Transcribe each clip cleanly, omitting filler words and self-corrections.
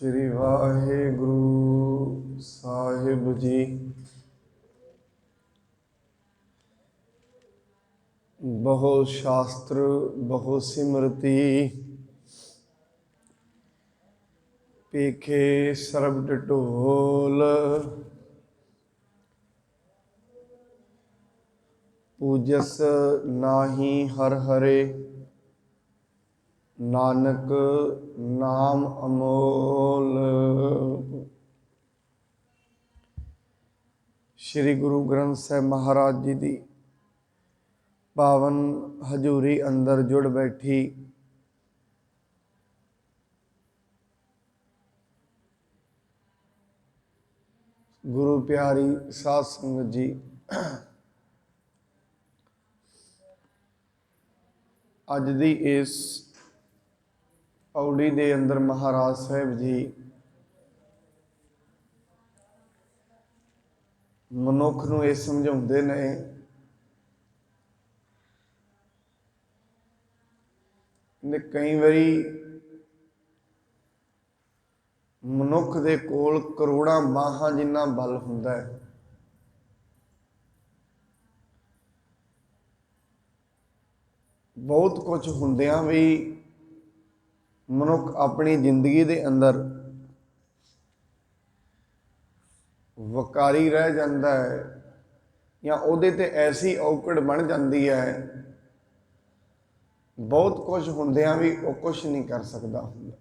श्री वाहिगुरु साहिब जी। बहु शास्त्र बहु सिमरती, पीखे सरब ढोल। पूजस नाही हर हरे, नानक नाम अमोल। श्री गुरु ग्रंथ साहिब महाराज जी की पावन हजूरी अंदर जुड़ बैठी गुरु प्यारी साध संगत जी, अज दी इस पौड़ी दे अंदर महाराज साहब जी मनुख नूं ये समझाउंदे ने कई बारी मनुख दे कोल करोड़ां बाहां जिन्ना बल हुंदा है, बहुत कुछ हुंदियां भी मनुख अपनी जिंदगी दे अंदर वकारी रह जाता है या उहदे ते ऐसी औकड़ बन जाती है, बहुत कुछ हुंदियां भी वो कुछ नहीं कर सकता हुंदा।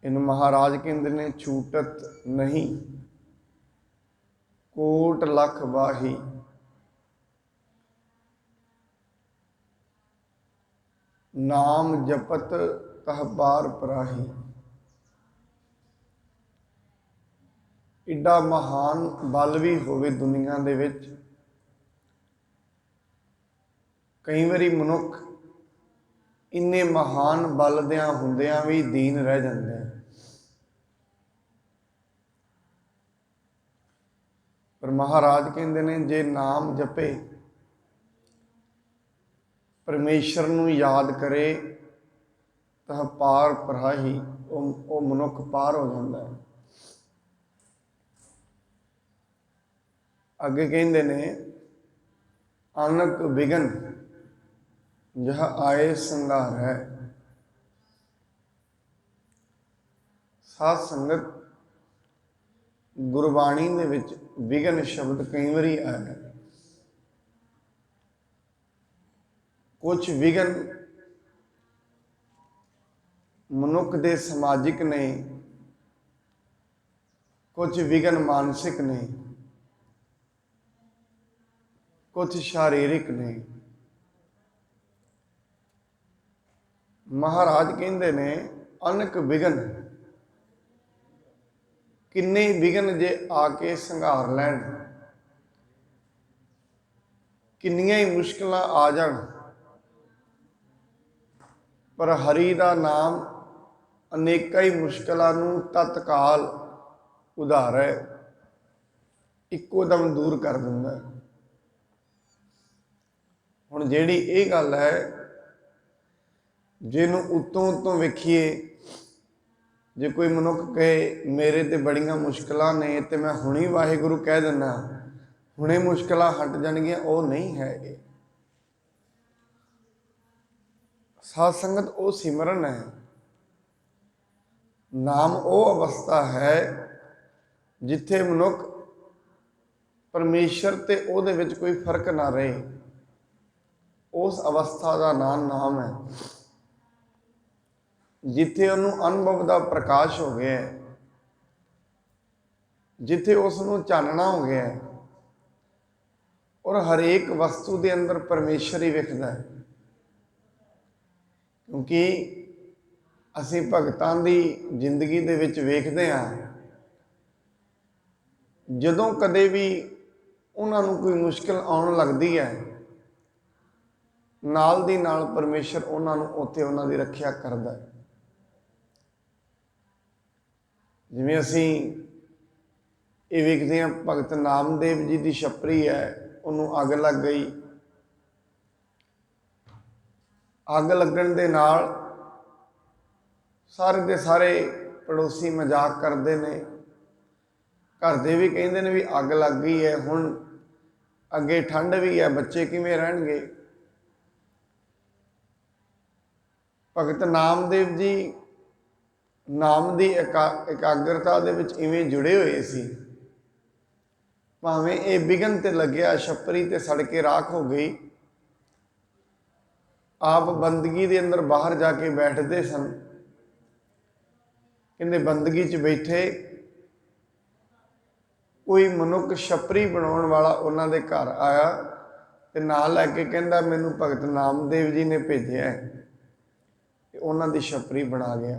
इन महाराज कहते ने छूटत नहीं कोट लख बाही, नाम जपत तह पार पराही। इड्डा महान बल भी होवे दुनिया दे विच, कई बारी मनुख इन्ने महान बल दियां हुंदियां भी दीन रह जाते हैं। पर महाराज कहते ने जे नाम जपे, परमेश्वर नूं याद करे तां पार पराही, वो मनुख पार हो जाता है। अगे कहते ने अनक विघन जह आए संघार है। साध संगत गुरबाणी दे विच विघन शब्द कई बारी आया। कुछ विघन मनुख दे समाजिक ने, कुछ विघन मानसिक ने, कुछ शारीरिक ने। महाराज कहते ने अनक विघन, किन्ने विघन जे आके संघार लैन, किन्नियां ही मुश्किलां आ जाण, पर हरि दा नाम अनेका ही मुश्किलां नूं तत्काल उधारे इक्को दम दूर कर दिंदा है। हुण जिहड़ी ये गल है, जिहनूं उत्तों उत्तों वेखीए, जे कोई मनुख कहे मेरे ते बड़ियां मुश्किलां ने ते मैं हुणे वाहिगुरू कह दिना, हुणे मुश्किलां हट जाणगियां, वो नहीं है। ये साध संगत वो सिमरन है, नाम वो अवस्था है जिथे मनुख परमेश्वर ते ओहदे विच कोई फर्क ना रहे। उस अवस्था का नाम है जिथे उन्होंने अनुभव का प्रकाश हो गया है, जिथे उसनों चानना हो गया है और हरेक वस्तु के अंदर परमेश्वर ही विखदा है। क्योंकि असी भगतां दी जिंदगी दे विच वेखदे हां, जदों कदे भी उन्होंने कोई मुश्किल आउण लगदी है, नाल दी नाल परमेश्वर उन्होंने उत्थे उन्हां दी रखिया करदा है। जिवें असी ये वेखदे हां, भगत नामदेव जी की छपरी है, उन्होंने अग लग गई। अग लगन दे नाल सारे के सारे पड़ोसी मजाक करते ने, घर दे भी कहते हैं भी अग लग गई है, हुण अगे ठंड भी है, बच्चे किवें रहणगे। भगत नामदेव जी नाम की एकाग्रता दे विच इवें जुड़े हुए सी, भावें ये विघन ते लग्या, छपरी ते सड़ के राख हो गई, आप बंदगी दे अंदर बाहर जाके बैठते सन। कहते बंदगी च बैठे कोई मनुख छपरी बनाने वाला उन्हां दे घर आया ते नाल लैके कहंदा मैनू भगत नामदेव जी ने भेजिया है, उन्हां दी छपरी बना गया।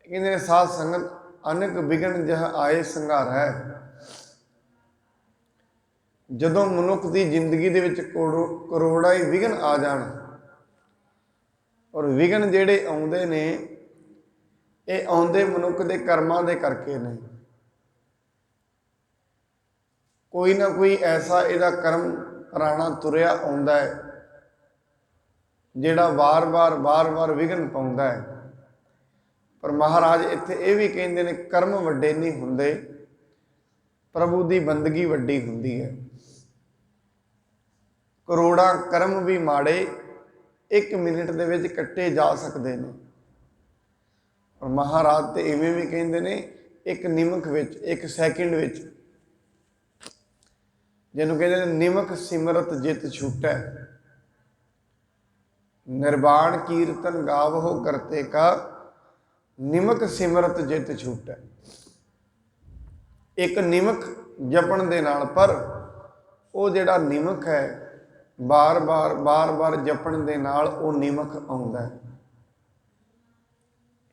कहते साध संगत अनेक विघन जह आए संघार है। जदों मनुख की जिंदगी दे विच करोड़ां ही विघन आ जाण, और विघन जिहड़े आउंदे ने ये आउंदे मनुख के कर्मां दे करके ने। कोई ना कोई ऐसा इहदा कर्म पुराना तुरिया आउंदा है जिहड़ा बार बार विघन पाउंदा है। पर महाराज इत्थे ये भी कहंदे ने कर्म वड्डे नहीं हुंदे, प्रभु की बंदगी वड्डी हुंदी है। करोड़ां कर्म भी माड़े एक मिनट दे विच कट्टे जा सकते हैं। और महाराज तो इवें भी कहंदे ने एक निमक विच, एक सैकेंड विच, जिन्हों कहते हैं निमक सिमरत जित छूटै, निर्वाण कीर्तन गावहो करते का, निमक सिमरत जित छूटै। एक निमक जपण दे नाल, पर वो जिहड़ा निमक है बार बार जपण दे नाल वो निमक आउंदा है।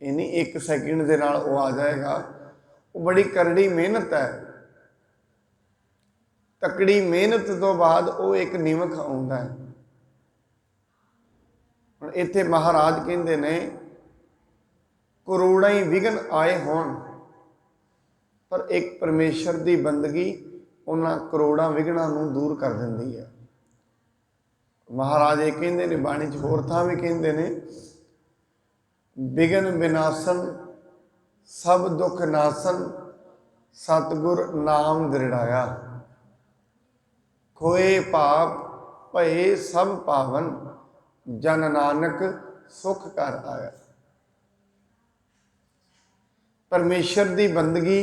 ये नहीं एक सैकेंड दे नाल वो आ जाएगा, वो बड़ी करड़ी मेहनत है। तकड़ी मेहनत तो बाद वो एक निमक आउंदा है। हुण इत्थे महाराज कहंदे ने करोड़ां ही विघन आए होण, पर एक परमेश्वर की बंदगी उन्हां करोड़ां विघनां नूं दूर कर दिंदी है। महाराज ये कहंदे ने बाणी च होर थां भी कहंदे ने विघन विनाशन सब दुख नासन, सतगुर नाम दृढ़ाया, खोए पाप भये सब पावन, जन नानक सुख कर आया। परमेश्वर की बंदगी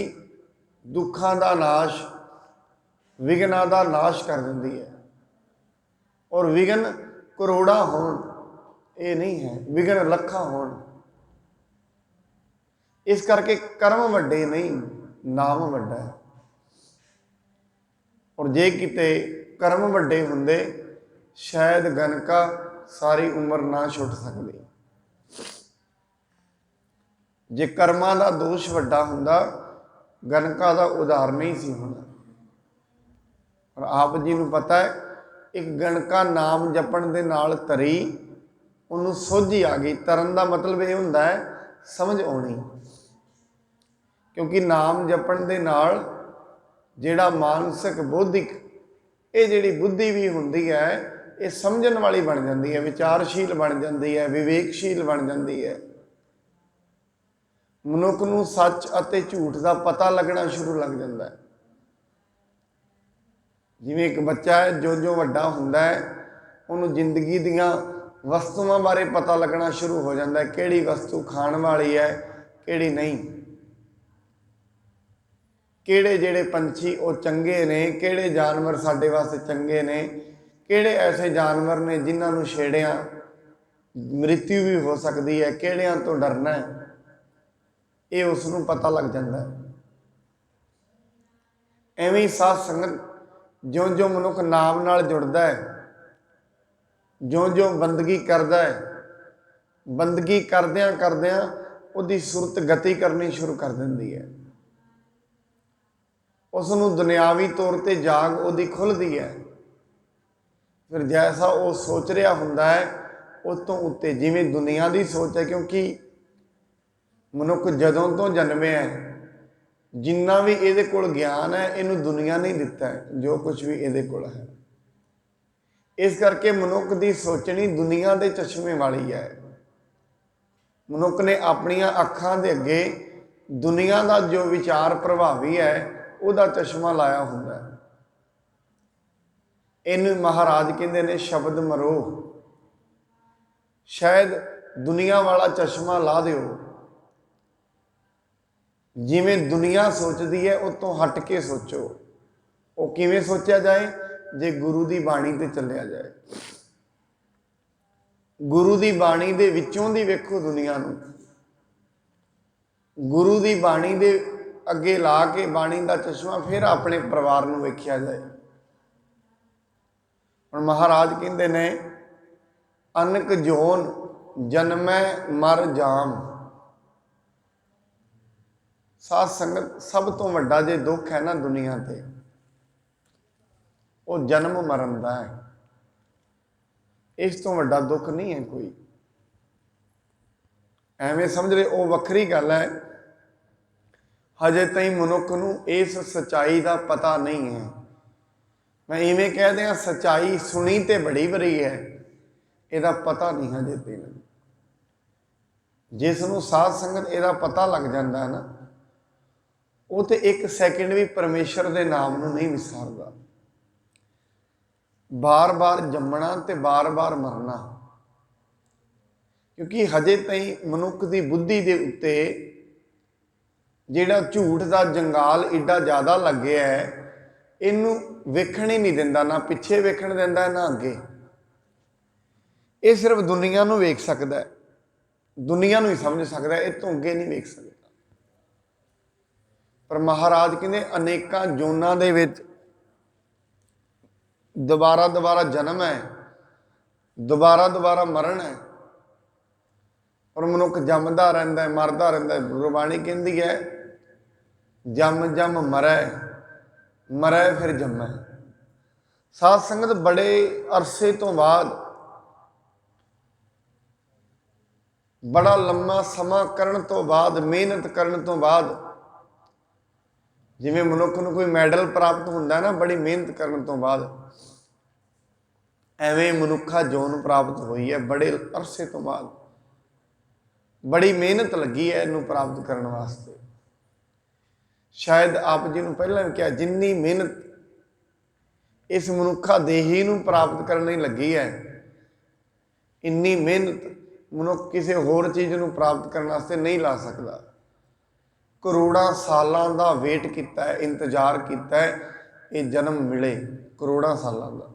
दुखों का नाश, विघनां का नाश कर दिंदी है। और विघन करोड़ा होण ये नहीं है, विघन लखां होण। इस करके कर्म वड्डे नहीं, नाम वड्डा है। और जे किते कर्म वड्डे हुंदे शायद गणका सारी उम्र ना छुट सकती। जे कर्मां दा दोष वड्डा हुंदा गणका दा उधार नहीं सी होना। और आप जी नूं पता है एक गणका नाम जपण दे नाल तरी, उन्होंने सोझी आ गई। तरन का मतलब ये हुंदा है समझ आउणी, क्योंकि नाम जपण दे नाल जिहड़ा मानसिक बौद्धिक ये जिहड़ी बुद्धि भी हुंदी है ये समझण वाली बन जाती है, विचारशील बन जाती है, विवेकशील बन जाती है। मनुख नूं सच अते झूठ का पता लगना शुरू लग जाता है। जिवें एक बच्चा है जो जो वड्डा हुंदा है उन्होंने जिंदगी दियां वस्तुओं बारे पता लगना शुरू हो जाता है, किहड़ी वस्तु खाण वाली है किहड़ी नहीं, किहड़े जिहड़े पंछी वो चंगे ने, किहड़े जानवर साडे वास्ते चंगे ने, किहड़े ऐसे जानवर ने जिन्हां नूं छेड़िया मृत्यु भी हो सकती है, किहड़ियां तो डरना है, ये उसनूं पता लग जाता है। एवें ही साध संगत ज्यों ज्यों मनुख नाम नाल जुड़दा है, ज्यों ज्यों बंदगी करदा है, बंदगी करदियां करदियां उहदी सुरत गति करनी शुरू कर दिंदी है। उसनूं दुनियावी तौर पर जाग उहदी खुलदी है। फिर जैसा वो सोच रहा हुंदा है उस तो उत्ते जिवें दुनिया की सोच है, क्योंकि मनुख जदों तो जन्मे है जिन्ना भी ये कोल ज्ञान है इनू दुनिया नहीं दिता है, जो कुछ भी ये कोल है इस करके मनुख की सोचनी दुनिया के चश्मे वाली है। मनुख ने अपनिया अखां दे अगे दुनिया का जो विचार प्रभावी है उसका चश्मा लाया हुंदा है। इन्हूं महाराज कहते ने शब्द मरो, शायद दुनिया वाला चश्मा ला दिओ। जिमें दुनिया सोचती है उस तो हट के सोचो। वो किवें सोचा जाए? जे गुरु की बाणी ते चलिया जाए, गुरु की बाणी दे विचों दी वेखो दुनिया नूं, गुरु की बाणी दे अगे ला के बाणी का चश्मा फिर अपने परिवार नूं वेखिया जाए। हुण महाराज कहते ने अनक जोन जन्मै मर जाम। साध संगत सब तो वड्डा जे दुख है ना दुनिया ते, वो जन्म मरण का है। इस तो वड्डा दुख नहीं है कोई। एवें समझ रहे वो वखरी गल है। हजे तई मनुख नूं इस सच्चाई का पता नहीं है। मैं इवें कह दिया सच्चाई सुनी तो बड़ी बड़ी है, इसका पता नहीं हजे तक। जिसनों साध संगत इसका पता लग जाता है ना, वो तो एक सैकेंड भी परमेश्वर के नाम नूं नहीं विसारदा। बार बार जमना ते बार बार मरना, क्योंकि हजे तई मनुख की बुद्धि के उत्ते जिहड़ा झूठ का जंगाल एडा ज़्यादा लग्या है, इनू वेखण ही नहीं दिंदा, ना पिछे वेखण दिंदा ना अगे। ये सिर्फ दुनिया नूं वेख सकदा है, दुनिया नूं ही समझ सकदा है, इस तो अगे नहीं वेख सकदा। पर महाराज कहते अनेकां जोनां दे विच दोबारा दोबारा जन्म है, दोबारा दोबारा मरण है, और मनुख जमदा रहिंदा है, मरदा रहिंदा है। गुरबाणी कहती है जम जम मरै, मरै फिर जमै। साध संगत बड़े अरसे तो बाद, बड़ा लंबा समा करन तो बाद, मेहनत करन तो बाद, जिवें मनुख नूं कोई मैडल प्राप्त हुंदा है ना बड़ी मेहनत करन तो बाद, एवें मनुखा जोन प्राप्त हुई है बड़े अरसे तो बाद। बड़ी मेहनत लगी है इनू प्राप्त करने वास्ते। शायद आप जी ने पहला भी कहा जिन्नी मेहनत इस मनुखा देही नू प्राप्त करने लगी है, इन्नी मेहनत मनुख किसी होर चीज़ नू प्राप्त करने वास्ते नहीं ला सकता। करोड़ां सालां दा वेट किया है, इंतजार किया है, ये जन्म मिले करोड़ां सालां दा।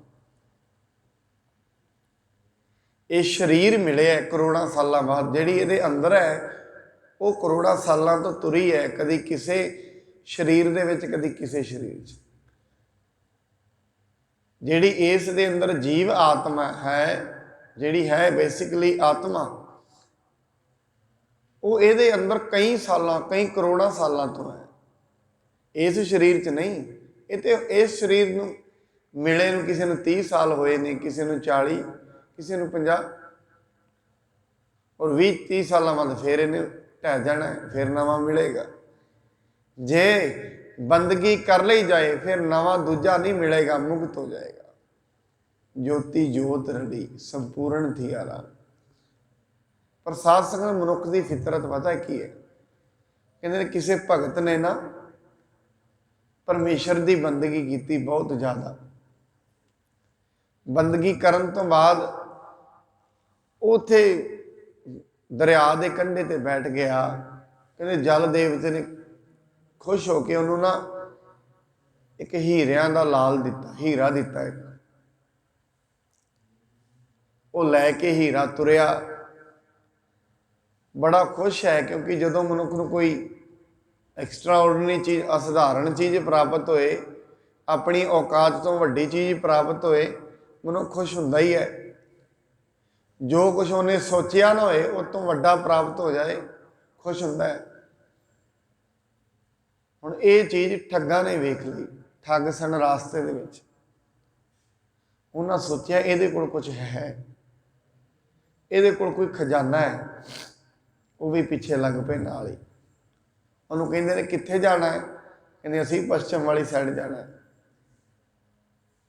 ये शरीर मिले है करोड़ां सालां बाद, जिहड़ी इहदे अंदर है वो करोड़ां सालां तो तुरी है, कदी किसी शरीर दे विच कदी किसी शरीर च। जिहड़ी इस दे अंदर जीव आत्मा है, जिहड़ी है बेसिकली आत्मा, वो इहदे अंदर कई सालां कई करोड़ां सालां तो है, इस शरीर च नहीं। ये तो इस शरीर नूं मिले नूं किसी नूं 30 साल होए ने, किसी नूं 40, किसी नूं 50, और 20-30 साल बाद फिर इन्हें ढह जाना है, फिर नवा मिलेगा। जे बंदगी कर ली जाए फिर नवा दूजा नहीं मिलेगा, मुक्त हो जाएगा। ज्योति जोत रड़ी संपूर्ण थी आराम। पर साध संगत मनुख की फितरत पता है की है? कहते किसी भगत ने ना परमेश्वर की बंदगी की बहुत ज़्यादा। बंदगी करन तो बाद उथे दरिया के कंढे ते बैठ गया। कहते जल देवते ने खुश होकर उन्होंने ना एक हीरियां का लाल दिता, हीरा दिता एक। वो लैके हीरा तुरया, बड़ा खुश है, क्योंकि जो मनुख को कोई एक्सट्रा ऑर्डनरी चीज़, असाधारण चीज़ प्राप्त होए, अपनी औकात तो वड्डी चीज़ प्राप्त होए, मनुख खुश हुंदा ही है। जो कुछ उन्हें सोचिया ना होए उस तो वड्डा प्राप्त हो जाए, खुश हुंदा है। हुण ये चीज़ ठग्गां ने वेख ली, ठग सन रास्ते दे विच। उन्हें सोचा ये कोल कुछ है, ये कोल कोई खजाना है, वो भी पीछे लग पे नाल ही। उन्होंने कहते ने कित्थे जाना है? कहते असीं पश्चिम वाली साइड जाना है।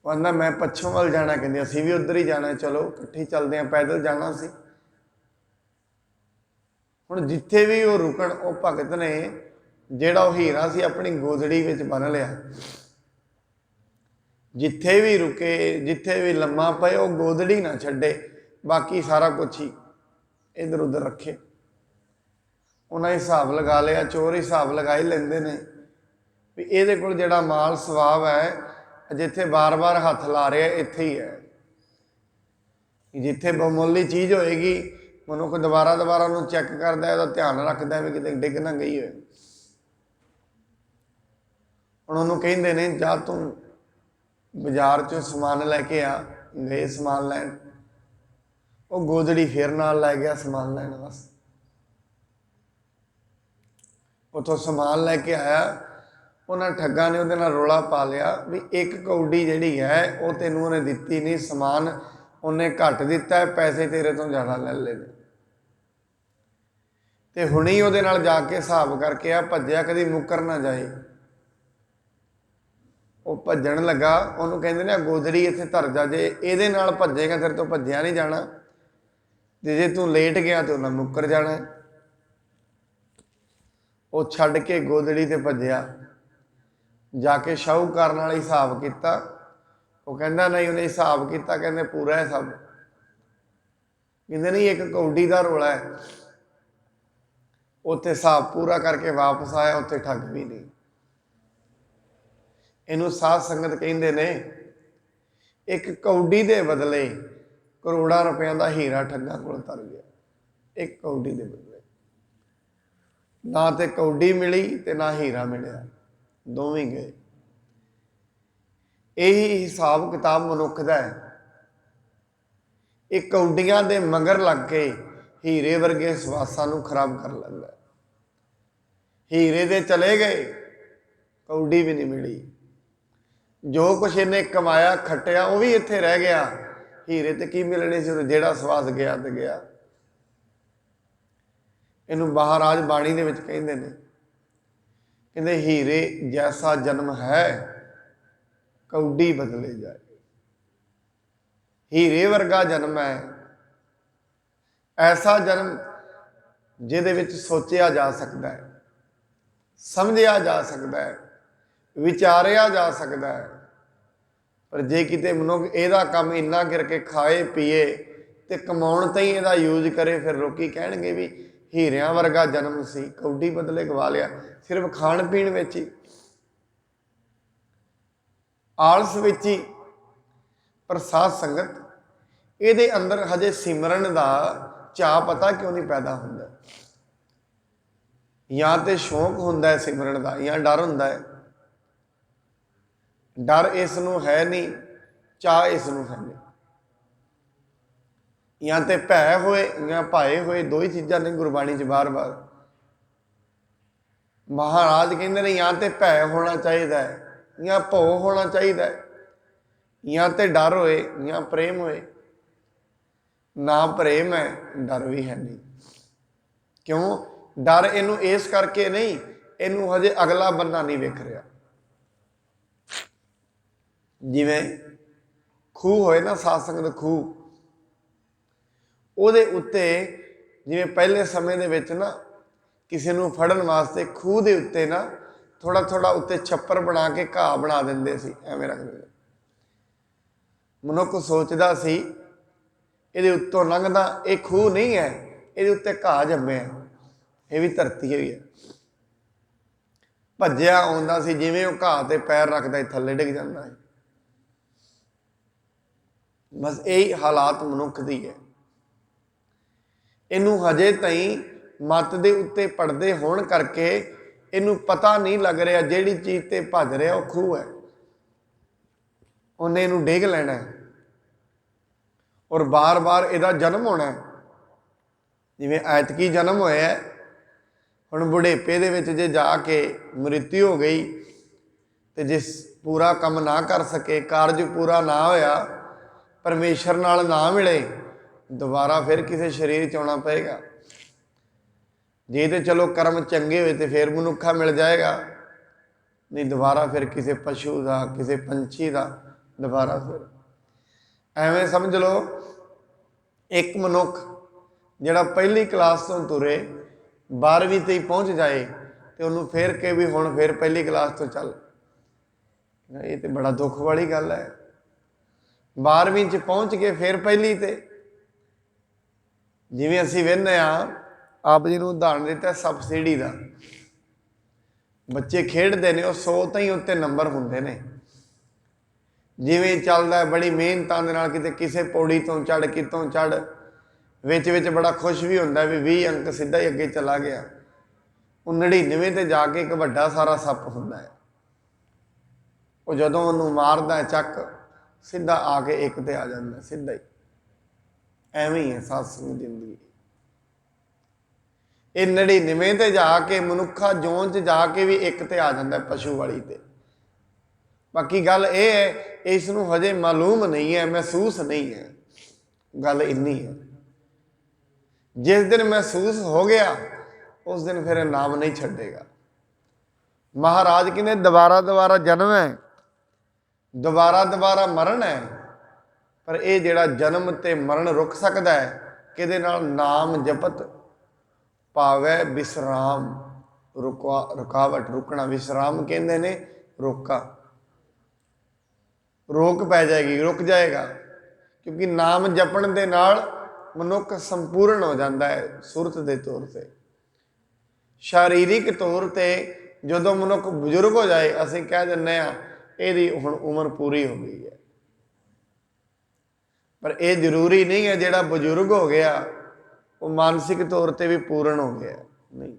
कहना मैं पच्छों वाल जाना, कहते असीं भी उधर ही जाना, चलो इकट्ठे चलते हैं, पैदल जाना सी। हुण जिथे भी वो रुकण, वो भगत ने जिहड़ा वो हीरा सी अपनी गोदड़ी विच बन लिया। जिथे भी रुके, जिथे भी लम्मा पे, वो गोदड़ी ना छड्डे, बाकी सारा कुछ ही इधर उधर रखे। उन्हें हिसाब लगा लिया, चोर हिसाब लगा ही लेंदे ने भी इहदे कोल जिहड़ा माल सवाब है, जिथे बार बार हथ ला रहा इत्थे ही है। जिथे बहुमुल्ली चीज़ होएगी, मनुख दोबारा दोबारा उन्होंने चैक करता है, ध्यान रखता है भी किते डिग ना गई हो। उन्होंने कहते ने जा तू बाजार चो समान लैके आ, गए समान लैन, वो गोदड़ी फिर नाल लै गया समान लैन वास्ते। उतों समान लैके आया, उन्होंने ठग्गा ने उहदे नाल रोला पा लिया भी एक कौडी जिहड़ी है वो तैनूं उहने दित्ती नहीं, समान उन्हें घट दिता है, पैसे तेरे तो ज़्यादा ले ले। तो हुणी उहदे नाल जाके हिसाब करके आ भज्जिया, कदी मुकर ना जाए। वो भज्जण लगा, उन्होंने कहते ने गोदड़ी इत्थे धर जा, जे इहदे नाल भज्जेगा तेरे तो भज्जिया नहीं जाना, जे तू लेट गया तो ना मुकर जाना। वो छड्ड के गोदड़ी ते भज्जिया, जाके शाहूकार नाल हिसाब किया। वो कहता नहीं, उन्हें हिसाब किया, कहते पूरा है सब, कहते नहीं एक कौडी का रोला है। उत्थे हिसाब पूरा करके वापस आया, उत्थे ठग भी नहीं। इनू साध संगत कहते ने एक कौडी के बदले करोड़ों रुपया का हीरा ठग्गा कोल तर गया। एक कौडी के बदले ना तो कौडी मिली ते ना हीरा मिलिया, दोवें गए। यही हिसाब किताब मनुख का है। एक कौडियां दे मगर लग के हीरे वर्गे सवासां नूं खराब कर लैंदा। हीरे दे चले गए, कौडी भी नहीं मिली। जो कुछ इन्हें कमाया खटिया वो भी इत्थे रह गया। हीरे ते की मिलने से, जेड़ा सवास गया तो गया। इनू महाराज बाणी दे विच कहंदे ने, कहंदे हीरे जैसा जन्म है कौडी बदले जाए। हीरे वर्गा जन्म है, ऐसा जन्म जिहदे विच सोचिया जा सकता है, समझिया जा सकता है, विचारिया जा सकता है। पर जे किते मनुख इहदा काम इन्ना करके खाए पीए ते कमाउण ते ही इहदा यूज करे, फिर लोकी कहणगे भी हीरियां वर्गा जन्म सी, कौडी बदले गवा लिया सिर्फ खाण पीण विच ही, आलस विच ही। पर साध संगत इहदे अंदर हजे सिमरन दा चाह पता क्यों नहीं पैदा हुंदा? या तो शौक हुंदा है सिमरन दा, या डर हुंदा है। डर इस नूं है नहीं, चाह इस नूं है नहीं। या तो भै होए या भाए होए, दो ही चीज़ां ने गुरबाणी च बार बार। महाराज कहते हैं या तो भै होना चाहिए या भौ होना चाहिए, या तो डर होए या प्रेम होए। ना प्रेम है, डर भी है नहीं। क्यों डर? इनू इस करके नहीं, इनू हजे अगला बन्ना नहीं वेख रहा। जिवें खूह होए ना, सासंग खूह, ਉਹਦੇ ਉੱਤੇ ਜਿਵੇਂ ਪਹਿਲੇ ਸਮੇਂ ਦੇ ਵਿੱਚ ਨਾ ਕਿਸੇ ਨੂੰ ਫੜਨ ਵਾਸਤੇ ਖੂਹ ਦੇ ਉੱਤੇ ਨਾ ਥੋੜਾ ਥੋੜਾ ਉੱਤੇ ਛੱਪਰ ਬਣਾ ਕੇ ਘਾਹ ਬਣਾ ਦਿੰਦੇ ਸੀ, ਐਵੇਂ ਰੱਖ ਦਿੰਦੇ। ਮਨੁੱਖ ਸੋਚਦਾ ਸੀ ਇਹਦੇ ਉੱਤੋਂ ਲੰਘਦਾ, ਇਹ ਖੂਹ ਨਹੀਂ ਹੈ, ਇਹਦੇ ਉੱਤੇ ਘਾਹ ਜੰਮਿਆ, ਇਹ ਵੀ ਧਰਤੀ ਹੋਈ ਹੈ। ਭੱਜਿਆ ਆਉਂਦਾ ਸੀ, ਜਿਵੇਂ ਉਹ ਘਾਹ ਤੇ ਪੈਰ ਰੱਖਦਾ ਥੱਲੇ ਡਿੱਗ ਜਾਂਦਾ ਹੈ। ਬਸ ਇਹੀ ਹਾਲਾਤ ਮਨੁੱਖ ਦੀ ਹੈ। ਇਹਨੂੰ ਹਜੇ ਤਾਈਂ ਮੱਤ ਦੇ ਉੱਤੇ ਪੜਦੇ ਹੋਣ ਕਰਕੇ ਇਹਨੂੰ ਪਤਾ ਨਹੀਂ ਲੱਗ ਰਿਹਾ ਜਿਹੜੀ ਚੀਜ਼ ਤੇ ਭੱਜ ਰਿਹਾ ਉਹ ਖੂਹ ਹੈ, ਉਹਨੇ ਇਹਨੂੰ ਡੇਗ ਲੈਣਾ ਹੈ ਔਰ ਬਾਰ-ਬਾਰ ਇਹਦਾ ਜਨਮ ਹੋਣਾ ਹੈ। ਜਿਵੇਂ ਐਤਕੀ ਜਨਮ ਹੋਇਆ, ਹੁਣ ਬੁਢੇਪੇ ਦੇ ਵਿੱਚ ਜੇ ਜਾ ਕੇ ਮ੍ਰਿਤੂ ਹੋ ਗਈ ਤੇ ਜਿਸ ਪੂਰਾ ਕੰਮ ਨਾ ਕਰ ਸਕੇ, ਕਾਰਜ ਪੂਰਾ ਨਾ ਹੋਇਆ, परमेश्वर नाल ना मिले, दोबारा फिर किसी शरीर च आना पेगा। जे तो चलो कर्म चंगे हुए तो फिर मनुखा मिल जाएगा, नहीं दोबारा फिर किसी पशु का, किसी पंछी का, ਦੁਬਾਰਾ ਫਿਰ। ਐਵੇਂ ਸਮਝ ਲਓ ਇੱਕ ਮਨੁੱਖ ਜਿਹੜਾ ਪਹਿਲੀ ਕਲਾਸ ਤੋਂ ਤੁਰੇ 12ਵੀਂ ਤੇ ਪਹੁੰਚ ਜਾਏ ਤੇ ਉਹਨੂੰ ਫਿਰ ਕਹੇ ਵੀ ਹੁਣ ਫਿਰ ਪਹਿਲੀ ਕਲਾਸ ਤੋਂ ਚੱਲ, ਇਹ ਤੇ ਬੜਾ ਦੁੱਖ ਵਾਲੀ ਗੱਲ ਹੈ। 12ਵੀਂ 'ਚ ਪਹੁੰਚ ਕੇ ਫਿਰ ਪਹਿਲੀ ਤੇ, ਜਿਵੇਂ ਅਸੀਂ ਵੇਖਦੇ ਹਾਂ ਆਪ ਜੀ ਨੂੰ ਉਦਾਹਰਨ ਦਿੱਤਾ ਸਬਸਿਡੀ ਦਾ, ਬੱਚੇ ਖੇਡਦੇ ਨੇ ਉਹ 100 ਤੋਂ ਹੀ ਉੱਤੇ ਨੰਬਰ ਹੁੰਦੇ ਨੇ। ਜਿਵੇਂ ਚੱਲਦਾ ਬੜੀ ਮਿਹਨਤਾਂ ਦੇ ਨਾਲ ਕਿਤੇ ਕਿਸੇ ਪੌੜੀ ਤੋਂ ਚੜ੍ਹ ਕਿਤੋਂ ਚੜ੍ਹ, ਵਿੱਚ ਵਿੱਚ ਬੜਾ ਖੁਸ਼ ਵੀ ਹੁੰਦਾ ਵੀ 20 ਅੰਕ ਸਿੱਧਾ ਹੀ ਅੱਗੇ ਚਲਾ ਗਿਆ। ਉਹ 99 ਤੇ ਜਾ ਕੇ ਇੱਕ ਵੱਡਾ ਸਾਰਾ ਸੱਪ ਹੁੰਦਾ ਹੈ, ਉਹ ਜਦੋਂ ਉਹਨੂੰ ਮਾਰਦਾ ਚੱਕ ਸਿੱਧਾ ਆ ਕੇ ਇੱਕ ਤੇ ਆ ਜਾਂਦਾ ਸਿੱਧਾ ਹੀ। ਐਵੇਂ ਹੀ ਹੈ ਸਤਸੰਗ ਜ਼ਿੰਦਗੀ। ਇਹ 99 ਤੇ ਜਾ ਕੇ ਮਨੁੱਖਾ ਜੋਨ 'ਚ ਜਾ ਕੇ ਵੀ ਇੱਕ ਤੇ ਆ ਜਾਂਦਾ ਪਸ਼ੂ ਵਾਲੀ ਤੇ। ਬਾਕੀ ਗੱਲ ਇਹ ਹੈ ਇਸ ਨੂੰ ਹਜੇ ਮਾਲੂਮ ਨਹੀਂ ਹੈ, ਮਹਿਸੂਸ ਨਹੀਂ ਹੈ, ਗੱਲ ਇੰਨੀ ਹੈ। ਜਿਸ ਦਿਨ ਮਹਿਸੂਸ ਹੋ ਗਿਆ ਉਸ ਦਿਨ ਫਿਰ ਨਾਮ ਨਹੀਂ ਛੱਡੇਗਾ। ਮਹਾਰਾਜ ਕਹਿੰਦੇ ਦੁਬਾਰਾ ਦੁਬਾਰਾ ਜਨਮ ਹੈ, ਦੁਬਾਰਾ ਦੁਬਾਰਾ ਮਰਨ ਹੈ, ਪਰ ਇਹ ਜਿਹੜਾ ਜਨਮ ਤੇ ਮਰਨ ਰੁਕ ਸਕਦਾ ਹੈ ਕਿਹਦੇ ਨਾਲ? ਨਾਮ ਜਪਤ ਪਾਵੈ ਵਿਸਰਾਮ। ਰੁਕਾਵਟ, ਰੁਕਣਾ, ਵਿਸਰਾਮ ਕਹਿੰਦੇ ਨੇ ਰੋਕਾ। ਰੋਕ ਪੈ ਜਾਏਗੀ, ਰੁਕ ਜਾਏਗਾ, ਕਿਉਂਕਿ ਨਾਮ ਜਪਣ ਦੇ ਨਾਲ ਮਨੁੱਖ ਸੰਪੂਰਨ ਹੋ ਜਾਂਦਾ ਹੈ ਸੁਰਤ ਦੇ ਤੌਰ ਤੇ। ਸਰੀਰਿਕ ਤੌਰ ਤੇ ਜਦੋਂ ਮਨੁੱਖ ਬਜ਼ੁਰਗ ਹੋ ਜਾਏ ਅਸੀਂ ਕਹਿ ਦਿੰਦੇ ਹਾਂ ਇਹਦੀ ਹੁਣ ਉਮਰ ਪੂਰੀ ਹੋ ਗਈ ਹੈ, ਪਰ ਇਹ ਜ਼ਰੂਰੀ ਨਹੀਂ ਹੈ ਜਿਹੜਾ ਬਜ਼ੁਰਗ ਹੋ ਗਿਆ ਉਹ ਮਾਨਸਿਕ ਤੌਰ ਤੇ ਵੀ ਪੂਰਨ ਹੋ ਗਿਆ, ਨਹੀਂ।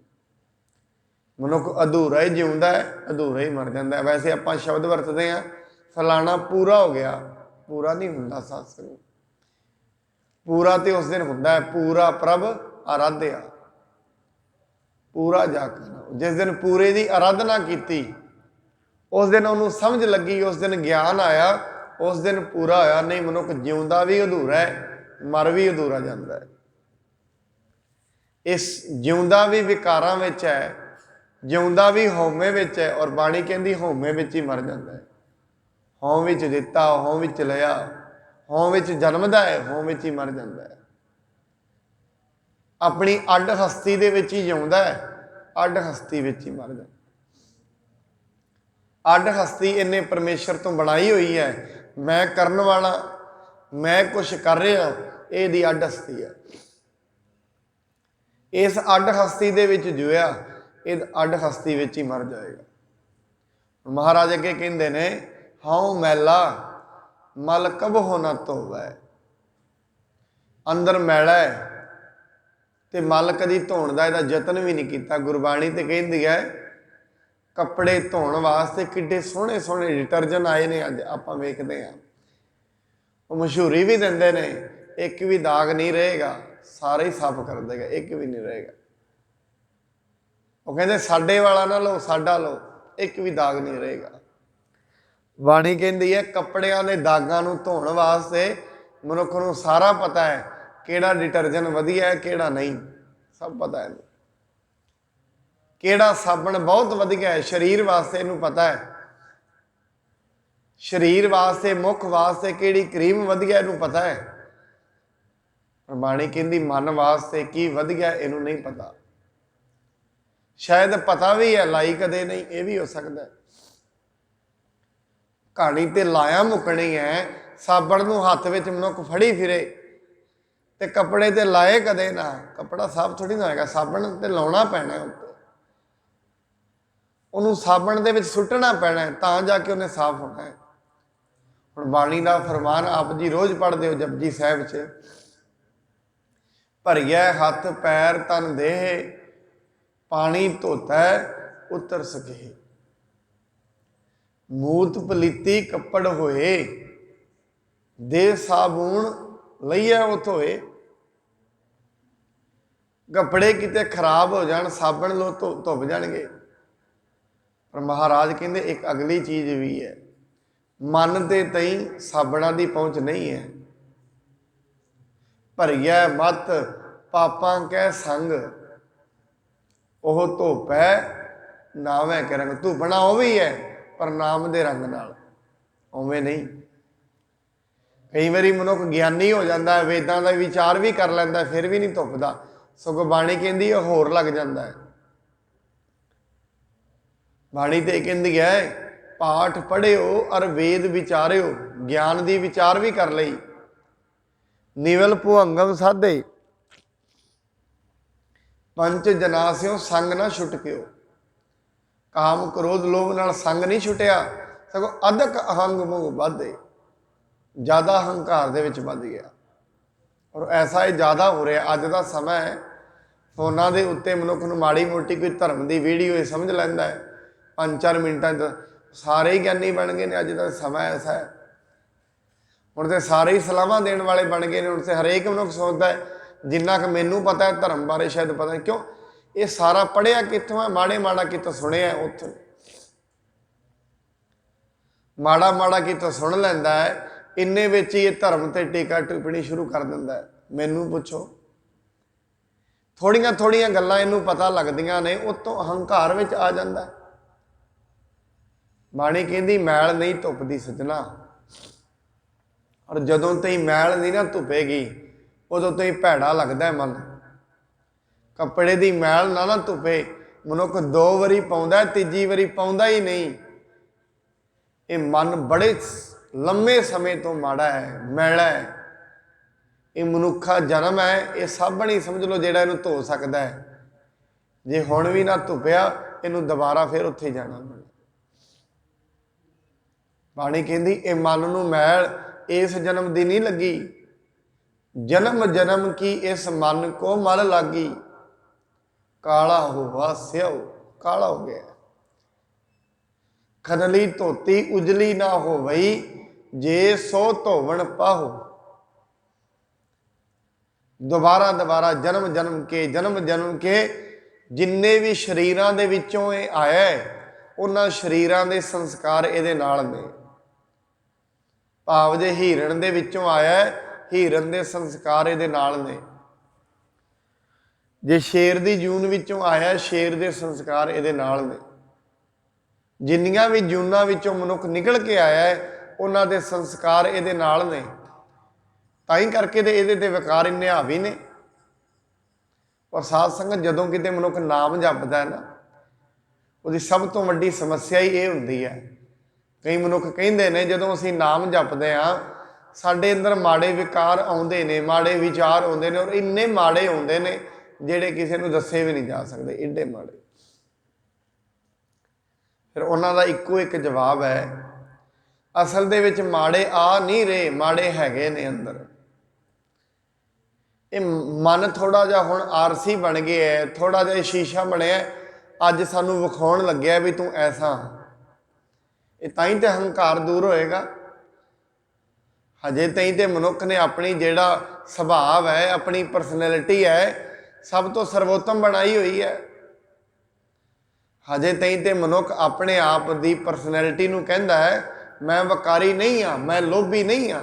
ਮਨੁੱਖ ਅਧੂਰਾ ਹੀ ਜਿਉਂਦਾ ਹੈ, ਅਧੂਰਾ ਹੀ ਮਰ ਜਾਂਦਾ ਹੈ। ਵੈਸੇ ਆਪਾਂ ਸ਼ਬਦ ਵਰਤਦੇ ਹਾਂ ਫਲਾਣਾ ਪੂਰਾ ਹੋ ਗਿਆ, ਪੂਰਾ ਨਹੀਂ ਹੁੰਦਾ ਸਤਸੰਗ। ਪੂਰਾ ਤੇ ਉਸ ਦਿਨ ਹੁੰਦਾ ਹੈ ਪੂਰਾ ਪ੍ਰਭ ਆਰਾਧਿਆ, ਪੂਰਾ ਜਾ ਕਰ। ਜਿਸ ਦਿਨ ਪੂਰੇ ਦੀ ਆਰਾਧਨਾ ਕੀਤੀ ਉਸ ਦਿਨ ਉਹਨੂੰ ਸਮਝ ਲੱਗੀ, ਉਸ ਦਿਨ ਗਿਆਨ ਆਇਆ, ਉਸ ਦਿਨ ਪੂਰਾ ਹੋਇਆ। ਨਹੀਂ ਮਨੁੱਖ ਜਿਉਂਦਾ ਵੀ ਅਧੂਰਾ ਹੈ, ਮਰ ਵੀ ਅਧੂਰਾ ਜਾਂਦਾ ਹੈ। ਇਸ ਜਿਉਂਦਾ ਵੀ ਵਿਕਾਰਾਂ ਵਿੱਚ ਹੈ, ਜਿਉਂਦਾ ਵੀ ਹਉਮੈ ਵਿੱਚ ਹੈ, ਔਰ ਬਾਣੀ ਕਹਿੰਦੀ ਹਉਮੈ ਵਿੱਚ ਹੀ ਮਰ ਜਾਂਦਾ ਹੈ। ਹਉ ਵਿੱਚ ਦਿੱਤਾ, ਹਉ ਵਿੱਚ ਲਿਆ, ਹਉ ਵਿੱਚ ਜਨਮਦਾ ਹੈ, ਹਉ ਵਿੱਚ ਹੀ ਮਰ ਜਾਂਦਾ ਹੈ। ਆਪਣੀ ਅੱਡ ਹਸਤੀ ਦੇ ਵਿੱਚ ਹੀ ਜਿਉਂਦਾ ਹੈ, ਅੱਡ ਹਸਤੀ ਵਿੱਚ ਹੀ ਮਰ ਜਾਂਦਾ। ਅੱਡ ਹਸਤੀ ਇਹਨੇ ਪਰਮੇਸ਼ਰ ਤੋਂ ਬਣਾਈ ਹੋਈ ਹੈ, ਮੈਂ ਕਰਨ ਵਾਲਾ, ਮੈਂ ਕੁਛ ਕਰ ਰਿਹਾ, ਇਹਦੀ ਅੱਡ ਹਸਤੀ ਹੈ। ਇਸ ਅੱਡ ਹਸਤੀ ਦੇ ਵਿੱਚ ਜੁਇਆ, ਇਹ ਅੱਡ ਹਸਤੀ ਵਿੱਚ ਹੀ ਮਰ ਜਾਏਗਾ। ਮਹਾਰਾਜ ਅੱਗੇ ਕਹਿੰਦੇ ਨੇ ਹਉ ਮੈਲਾ ਮਲ ਕਬਹੁ ਨ ਧੋਵੈ। ਅੰਦਰ ਮੈਲਾ ਹੈ ਤੇ ਮਲ ਕਦੀ ਧੋਣ ਦਾ ਇਹਦਾ ਯਤਨ ਵੀ ਨਹੀਂ ਕੀਤਾ। ਗੁਰਬਾਣੀ ਤੇ ਕਹਿੰਦੀ ਹੈ ਕੱਪੜੇ ਧੋਣ ਵਾਸਤੇ ਕਿੱਡੇ ਸੋਹਣੇ ਸੋਹਣੇ ਡਿਟਰਜਨ ਆਏ ਨੇ, ਅੱਜ ਆਪਾਂ ਵੇਖਦੇ ਹਾਂ। ਉਹ ਮਸ਼ਹੂਰੀ ਵੀ ਦਿੰਦੇ ਨੇ ਇੱਕ ਵੀ ਦਾਗ ਨਹੀਂ ਰਹੇਗਾ, ਸਾਰੇ ਹੀ ਸਾਫ਼ ਕਰ ਦੇਗਾ, ਇੱਕ ਵੀ ਨਹੀਂ ਰਹੇਗਾ। ਉਹ ਕਹਿੰਦੇ ਸਾਡੇ ਵਾਲਾ ਨਾ ਲਓ, ਸਾਡਾ ਲਓ, ਇੱਕ ਵੀ ਦਾਗ ਨਹੀਂ ਰਹੇਗਾ। ਬਾਣੀ ਕਹਿੰਦੀ ਹੈ ਕੱਪੜਿਆਂ ਦੇ ਦਾਗਾਂ ਨੂੰ ਧੋਣ ਵਾਸਤੇ ਮਨੁੱਖ ਨੂੰ ਸਾਰਾ ਪਤਾ ਹੈ, ਕਿਹੜਾ ਡਿਟਰਜਨ ਵਧੀਆ ਹੈ ਕਿਹੜਾ ਨਹੀਂ, ਸਭ ਪਤਾ ਹੈ। ਕਿਹੜਾ ਸਾਬਣ ਬਹੁਤ ਵਧੀਆ ਹੈ ਸਰੀਰ ਵਾਸਤੇ ਇਹਨੂੰ ਪਤਾ ਹੈ, ਸਰੀਰ ਵਾਸਤੇ ਮੁੱਖ ਵਾਸਤੇ ਕਿਹੜੀ ਕਰੀਮ ਵਧੀਆ ਇਹਨੂੰ ਪਤਾ ਹੈ। ਪਰ ਬਾਣੀ ਕਹਿੰਦੀ ਮਨ ਵਾਸਤੇ ਕੀ ਵਧੀਆ ਇਹਨੂੰ ਨਹੀਂ ਪਤਾ। ਸ਼ਾਇਦ ਪਤਾ ਵੀ ਹੈ ਲਾਈ ਕਦੇ ਨਹੀਂ, ਇਹ ਵੀ ਹੋ ਸਕਦਾ। ਕਹਾਣੀ ਤੇ ਲਾਇਆ ਮੁੱਕਣੀ ਹੈ। ਸਾਬਣ ਨੂੰ ਹੱਥ ਵਿੱਚ ਮਨੁੱਖ ਫੜੀ ਫਿਰੇ ਤੇ ਕੱਪੜੇ ਤੇ ਲਾਏ ਕਦੇ ਨਾ, ਕੱਪੜਾ ਸਾਫ਼ ਥੋੜੀ ਨਾ ਹੋਏਗਾ, ਸਾਬਣ ਤੇ ਲਾਉਣਾ ਪੈਣਾ ਉੱਤੇ, ਉਹਨੂੰ ਸਾਬਣ ਦੇ ਵਿੱਚ ਸੁੱਟਣਾ ਪੈਣਾ ਤਾਂ ਜਾ ਕੇ ਉਹਨੇ ਸਾਫ਼ ਹੋਣਾ ਹੈ। ਹੁਣ ਬਾਣੀ ਦਾ ਫਰਮਾਨ ਆਪ ਜੀ ਰੋਜ਼ ਪੜ੍ਹਦੇ ਹੋ ਜਪਜੀ ਸਾਹਿਬ 'ਚ, ਭਰੀਐ ਹੱਥ ਪੈਰ ਤਨ ਦੇਹ ਪਾਣੀ ਧੋਤਾ ਉਤਰ ਸਕੇ। ਮੂਤ ਪਲੀਤੀ ਕੱਪੜ ਹੋਏ ਦੇ ਸਾਬੂਣ ਲਈਐ ਉਹ ਧੋਏ। ਕੱਪੜੇ ਕਿਤੇ ਖਰਾਬ ਹੋ ਜਾਣ ਸਾਬਣ ਲੋ ਧੁੱਪ ਜਾਣਗੇ। ਪਰ ਮਹਾਰਾਜ ਕਹਿੰਦੇ ਇੱਕ ਅਗਲੀ ਚੀਜ਼ ਵੀ ਹੈ, ਮਨ ਦੇ ਤਈ ਸਾਬਣਾਂ ਦੀ ਪਹੁੰਚ ਨਹੀਂ ਹੈ। ਭਰੀਐ ਮਤ ਪਾਪਾਂ ਕੈ ਸੰਗ ਉਹ ਧੋਪੈ ਨਾਵੇਂ ਕੇ ਰੰਗ। ਧੁੱਪਣਾ ਉਹ ਵੀ ਹੈ ਪਰ ਨਾਮ ਦੇ ਰੰਗ ਨਾਲ, ਉਵੇਂ ਨਹੀਂ। कई बारी मनुख ज्ञानी हो जाता है, वेदां का विचार भी कर लैंदा, फिर भी नहीं धुपदा, सगों बाणी कहती है होर लग जाता है। बाणी तो कहती है पाठ पढ़ियो और वेद विचारियो, ज्ञान की विचार भी कर लई। निवल भुअंगम साधे पंच जनास्यों संग ना छुटकियो। काम क्रोध लोभ नाल संग नहीं छुटिया, सगों अधक अहंग मुंह वाधे, ज़्यादा हंकार दे विच वध गया। और ऐसा ही ज़्यादा हो रहा अज का समय है। फोनां दे उत्ते मनुख नूं माड़ी मोटी कोई धर्म की वीडियो समझ लैंदा है, 5-4 मिनटां सारे ही ज्ञानी बन गए ने। अज का समय ऐसा है, हुण तो सारे ही सलाहां देण वाले बन गए ने। हुण तो हरेक मनुख सोचता है जिन्ना क मैनूं पता है धर्म बारे शायद पता नहीं। क्यों ये सारा पढ़िया कित्थों है, माड़े माड़ा कितों सुनिया उत्थों, माड़ा माड़ा कितों सुन लैंदा है, इन्ने विच ही ये धर्म ते टीका टिप्पणी शुरू कर दिंदा है। मैनूं पुछो, थोड़ियां थोड़ियां गल्लां इनूं पता लगदियां ने, उत्तों अहंकार विच आ जांदा है। बाणी कहती मैल नहीं धुपदी सजना, और जदों तई मैल नहीं ना धुपेगी उदों तो ही भैड़ा लगता है मन। कपड़े की मैल ना धुपे, मनुख 2 वारी पाउंदा, तीजी वारी पाउंदा ही नहीं। ये मन बड़े लंबे समय तो माड़ा है, मैला है। ये मनुखा जन्म है, ये साबण ही समझ लो जिहड़ा इहनूं धो सकदा है। जे हुण भी ना धुपिया इहनूं दोबारा फिर उत्थे जाना पैना। बाणी कहती ये मन नूं मैल इस जन्म दी नहीं लगी, जन्म जन्म की इस मन को मल लागी। काला हुआ स्यव, काला हो गया। खनली धोती उजली ना हो वही, जे सो धोवण पाहो। दोबारा दोबारा जन्म जन्म के जिन्ने भी शरीरां दे विचों ये आया है, उन्हां शरीरां दे संस्कार इहदे नाल ने। भाव जे हीरन दे विचों आया है, हीरन दे संस्कार इहदे नाल ने। जे शेर की जून विचों आया, शेर के संस्कार इहदे नाल ने। जिन्नियां भी जूनां विचों मनुख निकल के आया है, उन्हां दे संस्कार इहदे नाल ने। ताई करके तो इहदे ते विकार इन्ने हावी ने। और साध संगत जदों किते मनुख नाम जपदा है ना, उसकी सब तो वड्डी समस्या ही ये हुंदी है। कई मनुख कहिंदे ने जदों असीं नाम जपदे हां, साडे अंदर माड़े विकार आउंदे ने, माड़े विचार आउंदे ने, और इन्ने माड़े आउंदे ने ਜਿਹੜੇ ਕਿਸੇ ਨੂੰ ਦੱਸੇ भी नहीं जा सकते, एडे माड़े। फिर उन्हों का इक्को एक जवाब है, असल दे विच माड़े आ नहीं रहे, माड़े हैगे ने अंदर। ये मन थोड़ा जा हुण आरसी बन गया है, थोड़ा जा शीशा बनया, अज सानू विखाउण लग्या भी तू ऐसा। ये ताई तो हंकार दूर होएगा। हजे ताई तो मनुख ने अपनी जिहड़ा सुभाव है, अपनी परसनैलिटी है, सब तो सर्वोत्तम बनाई हुई है। हजे तई तो मनुख अपने आप की परसनैलिटी नूं कहंदा है मैं वकारी नहीं हाँ, मैं लोभी नहीं हाँ,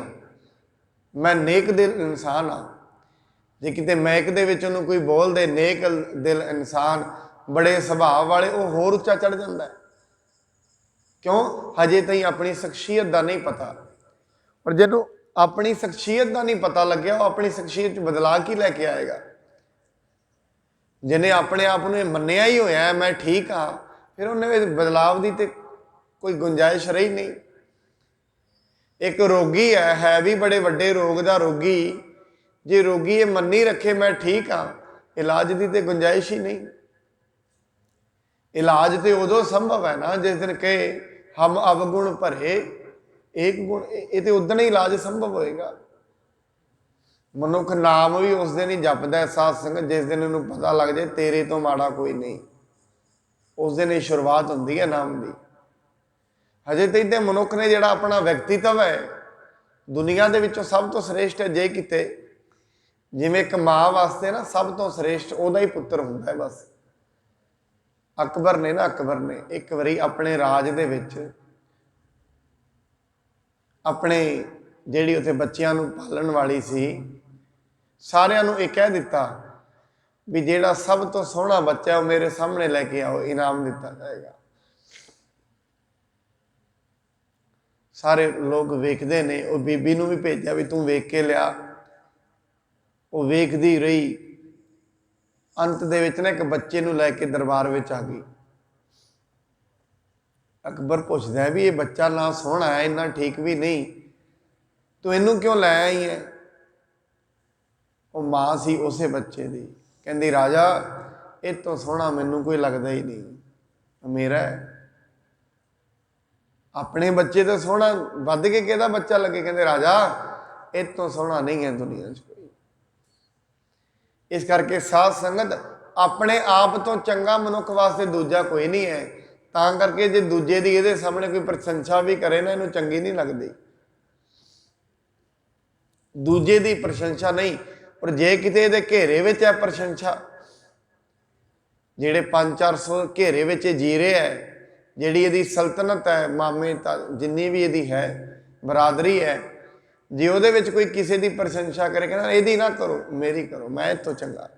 मैं नेक दिल इंसान हाँ। जे किते मैक दे विच उहनूं कोई बोल दे नेक दिल इंसान, बड़े सुभाव वाले, वो होर उच्चा चढ़ जाता है। क्यों? हजे तई अपनी शख्सियत का नहीं पता। और जिन्हों अपनी शख्सियत का नहीं पता लग्या, वो अपनी शख्सियत बदला की लैके आएगा। जिन्हें अपने आप को मन्निया ही होया है मैं ठीक हाँ, फिर उन्हें बदलाव की तो कोई गुंजाइश रही नहीं। एक रोगी है भी बड़े वड्डे रोग का रोगी, जे रोगी ये मन्नी रखे मैं ठीक हाँ, इलाज की तो गुंजाइश ही नहीं। इलाज तो उदों संभव है ना जिस दिन कहे हम अवगुण भरे एक गुण, ये तो उदन ही इलाज संभव होएगा। मनुख नाम भी उस दिन ही जपदा है साध संगत जिस दिन उन्हें पता लग जाए तेरे तो माड़ा कोई नहीं, उस दिन ही शुरुआत होंदी है नाम की। हजे तक तो मनुख ने जिहड़ा अपना व्यक्तित्व है दुनिया के विचों सब तो श्रेष्ठ है। जे किते जिवें एक माँ वास्ते ना सब तो श्रेष्ठ उहदा ही पुत्र हुंदा है बस। अकबर ने ना, अकबर ने एक बारी अपने राज दे विच अपने जिहड़ी उत्थे बच्चियां नूं पालण वाली सी, सारिਆਂ ਨੂੰ ਇਹ कह दिता भी ਜਿਹੜਾ सब तो सोहना बच्चा है वो मेरे सामने लैके आओ, इनाम दिता जाएगा। सारे लोग वेखते ने। वो बीबी नूं भी भेजा भी तू वेख के लिया। वो वेखदी रही। अंत दे विच ना एक बच्चे नूं लैके दरबार विच आ गई। अकबर पुछदा है भी ये बच्चा ना सोहना है, इन्ना ठीक भी नहीं, तू इनू क्यों लै आई है? वो मां सी उसे बच्चे दी, कहंदी राजा इस तो सोहना मैनू कोई लगता ही नहीं, मेरा है। अपने बच्चे तो सोहना वध के किहदा बच्चा लगे? कहंदे राजा इस तो सोहना नहीं है दुनिया च कोई। इस करके साध संगत अपने आप तो चंगा मनुख वास्ते दूजा कोई नहीं है। तां करके जे दूजे दी इहदे सामने कोई प्रशंसा भी करे ना, इहनूं चंगी नहीं लगती। दूजे दी प्रशंसा नहीं, पर जे किते इहदे घेरे विच है प्रशंसा, जिहड़े 500-400 घेरे विच जी रहे है, जिहड़ी इहदी सल्तनत है, मामे जिन्नी भी इहदी है बरादरी है, जे उहदे विच कोई किसी की प्रशंसा करे, कहना इहदी ना करो मेरी करो, मैं इस तो चंगा।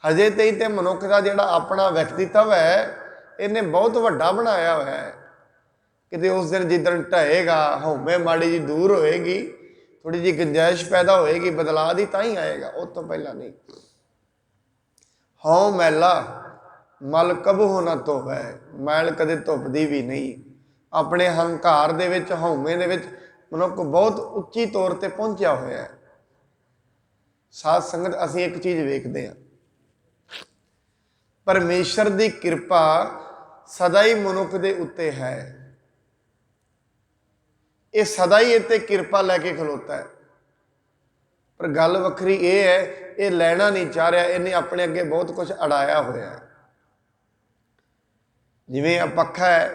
हजे तई ते मनुख का जिहड़ा अपना व्यक्तित्व है इहने बहुत वड्डा बनाया हुआ है। किते उस दिन जिदन ढहेगा, हौमे माड़ी जी दूर होएगी, थोड़ी जी गुंजाइश पैदा होएगी बदलाव की, तां ही आएगा, उस तो पहला नहीं। हौ मैला मल कबहू ना धोवै, मैल कदे धुपदी भी नहीं। अपने हंकार दे विच, हौमे दे विच मनुख बहुत उच्ची तौर पर पहुंचा होया है। साध संगत असीं एक चीज़ वेखदे हां, परमेश्वर की कृपा सदा ही मनुख के उत्ते है। ये सदा ही इत्ते कृपा लैके खलोता है। पर गल वखरी ये है, ये लैना नहीं चाह रहा, इन्हें अपने अगे बहुत कुछ अड़ाया होया है। जिवें आ पखा है,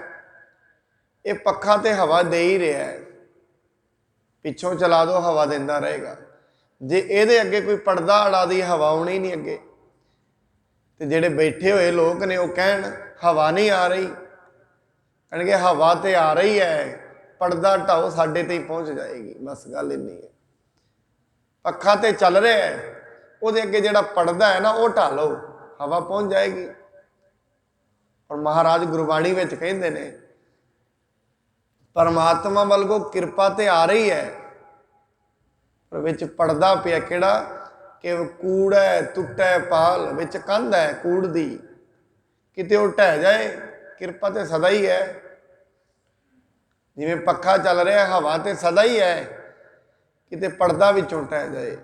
ये पखा तो हवा दे ही रहा है, पिछों चला दो हवा देंदा रहेगा। जे ਇਹਦੇ अगे कोई पर्दा अड़ा दी, हवा आउणी नहीं अगे। तो जेडे बैठे हुए लोग ने वो कहन हवा नहीं आ रही, कहणगे हवा तो आ रही है, पर्दा ढाओ साडे ते ही पहुँच जाएगी। बस गल इन्नी है। पखा तो चल रहा है, वो अगे जो पर्दा है ना वो ढा लो, हवा पहुँच जाएगी। और महाराज गुरबाणी में कहते हैं परमात्मा वल्गों कृपा तो आ रही है, पर विच पड़दा पिया किहड़ा कि कूड़ है, टुटा है पाल, विच कंध है कूड़ दी, किते वो ढह जाए, कृपा तो सदा ही है। जिवें पखा चल रहा है, हवा तो सदा ही है, किते पर्दा विचों ढह जाए।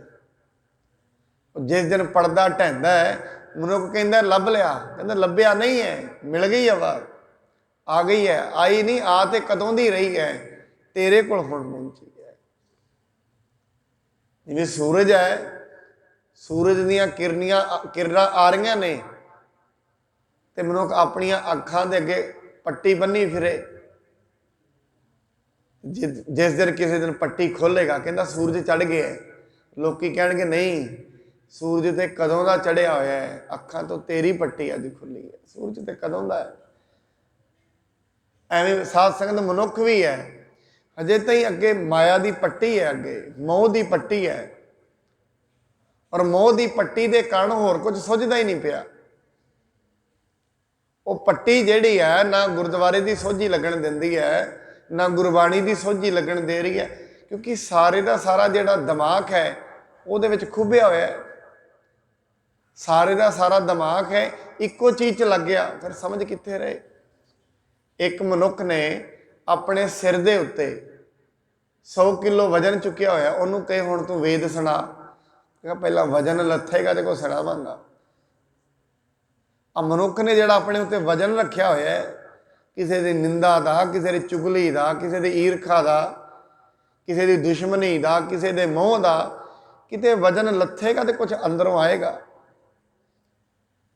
जिस दिन पर्दा ढहंदा है, मनुख कहंदा लभ लिया, कहंदा लभ्या नहीं है, मिल गई हवा, आ गई है, आई नहीं, आ ते कदों दी रही है, तेरे कोल हुण पहुंची है। जिवें सूरज है, सूरज दीयां किरनां आ रही ने, ते मनुख अपनियां अखां दे अगे पट्टी बन्नी फिरे। जिस दिन किसी दिन पट्टी खोलेगा, कहंदा सूरज चढ़ गया है, लोकी कहणगे नहीं, सूरज तो कदों का चढ़िया होया है, अखां तो तेरी पट्टी अज खुली है, सूरज तो कदों का है। एवं साध संगत मनुख भी है, अजे तई अगे माया की पट्टी है, अगे मोह की पट्टी है, और मोह की पट्टी के कारण होर कुछ सुझदा ही नहीं पिया। वो पट्टी जिहड़ी है ना गुरुद्वारे की सोझी लगन दिंदी है, ना गुरबाणी की सोझी लगन दे रही है, क्योंकि सारे का सारा जिहड़ा दिमाग है वो खुबिया होया है। सारे का सारा दिमाग है इक्को चीज़ च लग गया, फिर समझ कित्थे रहे। एक मनुख ने अपने सिर दे उत्ते 100 किलो वजन चुकिया होया, उन्होंने कहे हुण तू वेद सुना, पहला वजन लथेगा तो कोई सुनावांगा। आ मनुख ने जिहड़ा अपने उत्ते वजन रखिया होया है, किसी की निंदा का, किसी की चुगली का, किसी की ईरखा का, किसी की दुश्मनी का, किसी के मोह का, किते वजन लथेगा तो कुछ अंदरों आएगा।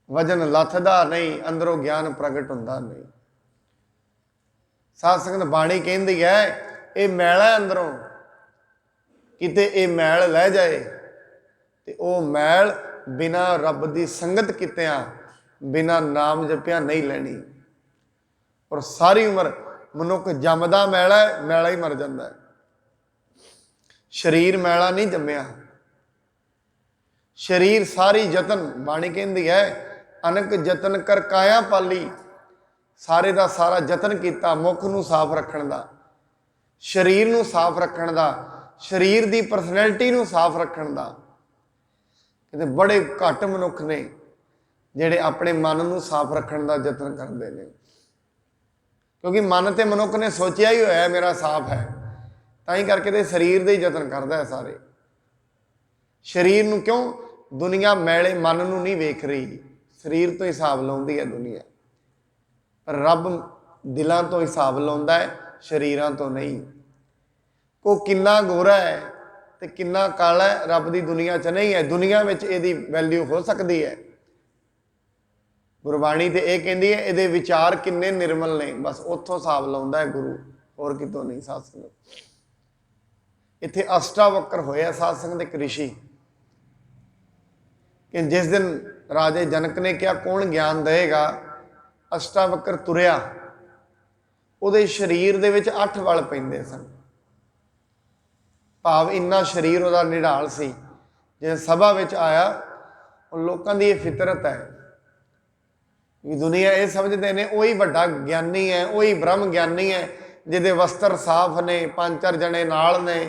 वजन लथदा नहीं, अंदरों ज्ञान प्रगट हुंदा नहीं। साध संगत बाणी कहती है ये मैल है अंदरों, किते ये मैल लै जाए तो वो मैल बिना रब की संगत कित्या, बिना नाम जपिया नहीं लैनी। और सारी उम्र मनुख जमदा मैला है, मैला ही मर जाता है। शरीर मैला नहीं जमया, शरीर सारी जतन, बाणी कहती है अनक जतन कर काया पाली, सारे का सारा जतन किया मुख नूं साफ रखण दा, शरीर नूं साफ रखण दा, शरीर दी परसनैलिटी नूं साफ रखण दा। किते बड़े घट मनुख ने जिहड़े अपने मन नूं साफ रखण दा यतन करते हैं, क्योंकि मन तो मनुख ने सोचिया ही होया मेरा साफ है, तां ही करके ते शरीर दे यतन करता है सारे। शरीर नूं क्यों? दुनिया मैले मन नूं नहीं वेख रही, शरीर तो हिसाब लाउंदी है दुनिया, पर रब दिलों तो हिसाब लाउंदा है, शरीरां तो नहीं। को किन्ना गोरा है ते किन्ना काला है, रब दी दुनिया च नहीं है। दुनिया में इहदी वैल्यू हो सकती है। गुरबाणी तो यह कहती है ये विचार किन्ने निर्मल ने, बस उत्थों हिसाब लाउंदा है गुरु, होर कितों नहीं। साध संगत इत्थे अष्टावक्र होया साध संगत एक ऋषि, कि जिस दिन राजे जनक ने कहा कौन ज्ञान देगा, अष्टावक्र तुरया, उहदे शरीर दे विच 8 वल पैंदे सन। भाव इन्ना शरीर उहदा निढाल सी। जे सभा विच आया, लोगों की यह फितरत है कि दुनिया ये समझते हैं वही वड्डा ज्ञानी है, वही ब्रह्म ज्ञानी है, जिहदे वस्त्र साफ ने, 5-4 जने नाल ने,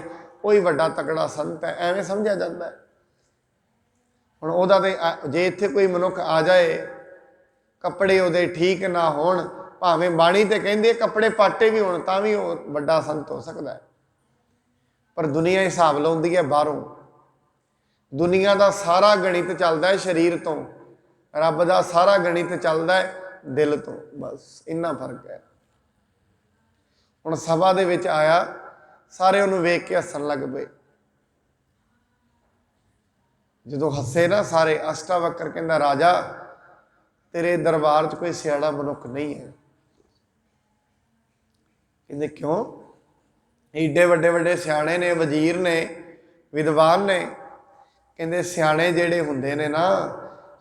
वही वड्डा तकड़ा संत है, एवें समझा जाता है। हुण उहदा ते जे इत्थे कोई मनुख आ जाए, कपड़े उहदे ठीक ना होण, भावें बाणी ते कहंदी कपड़े पाटे भी होण तां भी वो वड्डा संत हो सकता है। पर दुनिया हिसाब लाउंदी है बाहरों। दुनिया का सारा गणित चलता है शरीर तो, रब का सारा गणित चलता है दिल तो, बस इन्ना फर्क है। हुण सभा दे विच आया, सारे उन्होंने वेख के हसन लग पे। जो हसे ना सारे, अष्टावक्र कहंदा राजा तेरे दरबार च कोई सियाड़ा मनुख नहीं है। कहंदे क्यों? एडे वड्डे वड्डे सियाणे ने, वजीर ने, विद्वान ने। कहंदे सियाणे जिहड़े हुंदे ने ना,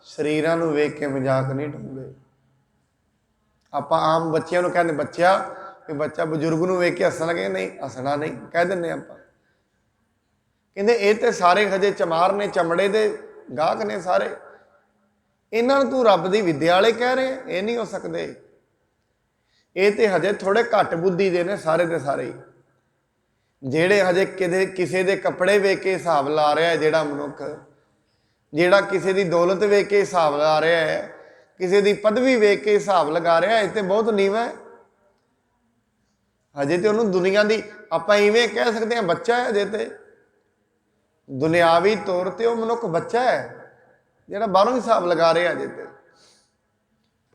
शरीरां नूं वेख के मजाक नहीं ढाउंदे। आपां आम बच्चिਆਂ ਨੂੰ कहंदे बच्चा, कि बच्चा बजुर्ग नूं वेख के हसन लगे, नहीं हसना नहीं कह दिंदे आपां। कहंदे ये तो सारे हजे चमार ने, चमड़े दे गाहक ने सारे, इन्हां नूं तूं रब दी विद्या वाले कह रहे, ये नहीं हो सकते। ये तो हजे थोड़े घट बुद्धि दे ने सारे दे सारे। ਜਿਹੜੇ हजे किसी के कपड़े वेख के हिसाब ला रहा है, ਜਿਹੜਾ मनुख ਜਿਹੜਾ किसी की दौलत वेख के हिसाब ला रहा है, किसी की पदवी वेख के हिसाब लगा रहा है, ये तो बहुत नीवा है। हजे तो उन्होंने दुनिया की आप इवें कह सकते हैं बच्चा है। हजे तो दुनियावी तौर पर वह मनुख बच्चा है ਜਿਹੜਾ बाहरों हिसाब लगा रहा है। हजे तो